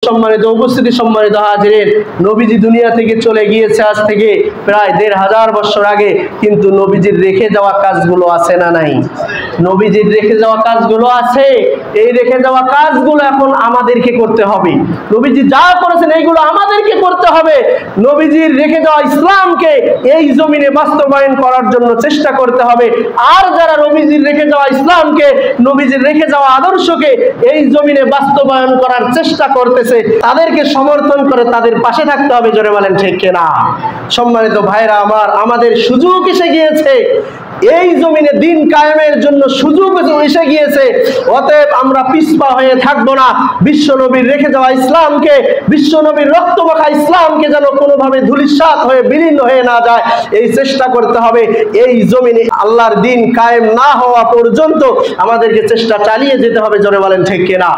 সম্মানিত উপস্থিতি, সম্মানিত হাজিরিন, নবীজি দুনিয়া থেকে চলে গিয়েছে আজ থেকে প্রায় ১৫০০ বছর আগে, কিন্তু নবীজির রেখে যাওয়া কাজগুলো আছে না নাই? নবীজির রেখে যাওয়া কাজগুলো আছে। এই রেখে যাওয়া কাজগুলো এখন আমাদেরকে করতে হবে। নবীজি যা করেছেন এইগুলো আমাদেরকে করতে হবে। নবীজির রেখে যাওয়া ইসলামকে এই জমিনে বাস্তবায়ন করার জন্য চেষ্টা করতে হবে। আর যারা নবীজির রেখে যাওয়া ইসলামকে, নবীজির রেখে যাওয়া আদর্শকে এই জমিনে বাস্তবায়ন করার চেষ্টা করতেছে, তাদেরকে সমর্থন করে তাদের পাশে থাকতে হবে। জোরে বলেন ঠিক কিনা? সম্মানিত ভাইরা আমার, আমাদের সুযোগ এসে গিয়েছে, এই জমিনে দিন কায়েমের জন্য সুযোগ এসে গিয়েছে। অতএব আমরা পিছপা হয়ে থাকবো না। বিশ্ব নবীর রেখে যাওয়া ইসলামকে, বিশ্ব নবীর রক্তমাখা ইসলামকে যেন কোনোভাবে ধূলিসাৎ হয়ে বিলীন হয়ে না যায়, এই চেষ্টা করতে হবে। এই জমিনে আল্লাহর দিন কায়েম না হওয়া পর্যন্ত আমাদেরকে চেষ্টা চালিয়ে যেতে হবে। জোরে বলেন ঠিক কিনা?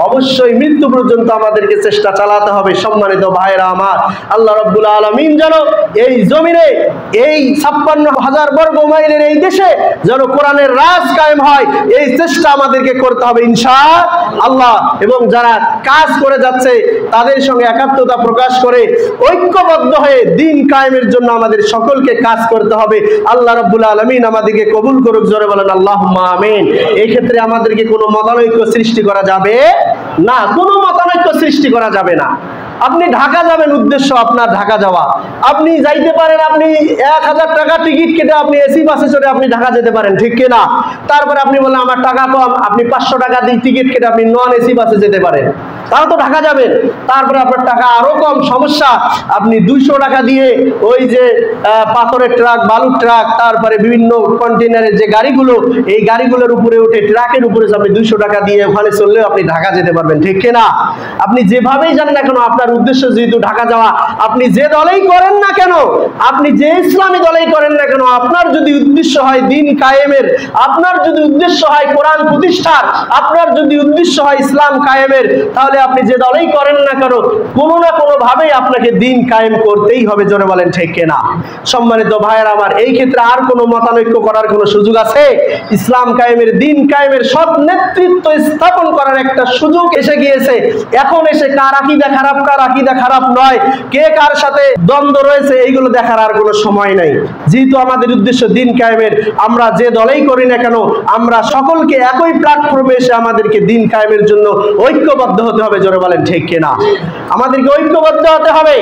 অবশ্যই মৃত্যু পর্যন্ত আমাদেরকে চেষ্টা চালাতে হবে। সম্মানিত ভাইরা আমার, আল্লাহ রাব্বুল আলামিন যেন এই জমিনে, এই ৫৬,০০০ বর্গ মাইলের এই দেশে যেন কোরআনের রাজ কায়েম হয়, এই চেষ্টা আমাদেরকে করতে হবে ইনশাআল্লাহ। এবং যারা কাজ করে যাচ্ছে তাদের সঙ্গে একাত্মতা প্রকাশ করে ঐক্যবদ্ধ হয়ে দিন কায়েমের জন্য আমাদের সকলকে কাজ করতে হবে। আল্লাহ রাব্বুল আলামিন আমাদেরকে কবুল করুক। জোরে বলেন আল্লাহুম্মা আমিন। এই ক্ষেত্রে আমাদেরকে কোনো মতানৈক্য সৃষ্টি করা যাবে না, কোনো মতানৈক্য সৃষ্টি করা যাবে না। আপনি ঢাকা যাবেন, উদ্দেশ্য আপনার ঢাকা যাওয়া, আপনি যাইতে পারেন, আপনি ১০০০ টাকা টিকিট কেটে আপনি এসি বাসে চড়ে আপনি ঢাকা যেতে পারেন, ঠিক কিনা? তারপরে আপনি বললেন আমার টাকা কম, আপনি ৫০০ টাকা দিয়ে টিকিট কেটে আপনি নন এসি বাসে যেতে পারেন, তাও তো ঢাকা যাবেন। তারপরে আপনার টাকা আরো কম, সমস্যা, আপনি ২০০ টাকা দিয়ে ওই যে পাথরের ট্রাক, বালুর ট্রাক, তারপরে বিভিন্ন কন্টেনারের যে গাড়িগুলো, এই গাড়িগুলোর উপরে উঠে, ট্রাকের উপরে আপনি ২০০ টাকা দিয়ে ওখানে চললেও আপনি ঢাকা যেতে পারবেন, ঠিক কিনা? আপনি যেভাবেই জানেন না কেন, আপনার উদ্দেশ্য যেহেতু ঢাকা যাওয়া, আপনি যে দলেই করেন না কেন, আপনি যে ইসলামী দলেই করেন না কেন, আপনার যদি উদ্দেশ্য হয় দিন কায়েমের, আপনার যদি উদ্দেশ্য হয় কোরআন প্রতিষ্ঠার, আপনার যদি উদ্দেশ্য হয় ইসলাম কায়েমের, তাহলে আপনি যে দলেই করেন না কেন, কোনো না কোনো ভাবেই আপনাকে দিন কায়েম করতেই হবে। জোরে বলেন ঠিক কিনা? সম্মানিত ভাইয়েরা আমার, এই ক্ষেত্রে আর কোনো মতানৈক্য করার কোনো সুযোগ আছে? ইসলাম কায়েমের, দিন কায়েমের সৎ নেতৃত্ব স্থাপন করার একটা সুযোগ এসে গিয়েছে। এখন এসে কার আকীদা খারাপ, কার আকীদা খারাপ নয়, কে কার সাথে দ্বন্দ্ব রয়েছে, এইগুলো দেখার আর কোনো সময় নাই। যেহেতু আমাদের উদ্দেশ্য দিন কায়েমের, আমরা যে দলেই করি না কেন, আমরা সকলকে একই প্ল্যাটফর্মে এসে আমাদেরকে দিন কায়েমের জন্য ঐক্যবদ্ধ হতে হবে। জোরে বলেন ঠিক কিনা? আমাদেরকে ঐক্যবদ্ধ হতে হবে।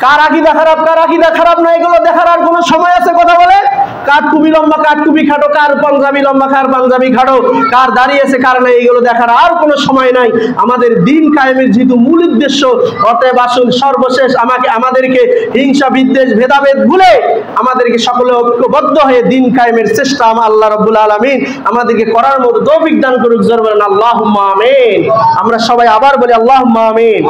কার আকীদা খারাপ, কার আকীদা খারাপ নয়, এগুলো দেখার আর কোনো সময় আছে? কথা বলে, কার টুপি লম্বা, কার টুপি খাটো, কার পাঞ্জাবি লম্বা, কার পাঞ্জাবি খাটো, কার দাড়ি আছে, কার নাই, এগুলো দেখার আর কোনো সময় নাই। আমাদের দিন কায়েমের যেহেতু মূল উদ্দেশ্য, অতএব আসুন সর্বশেষ আমাদেরকে হিংসা, বিদ্বেষ, ভেদাভেদ ভুলে আমাদেরকে সকলে ঐক্যবদ্ধ হয়ে দিন কায়েমের চেষ্টা আল্লাহ রাব্বুল আলামিন আমাদেরকে করার মতো তৌফিক দান করুক। জোরে বলেন আল্লাহুম্মা আমিন। আমরা সবাই আবার বলি আল্লাহুম্মা আমিন।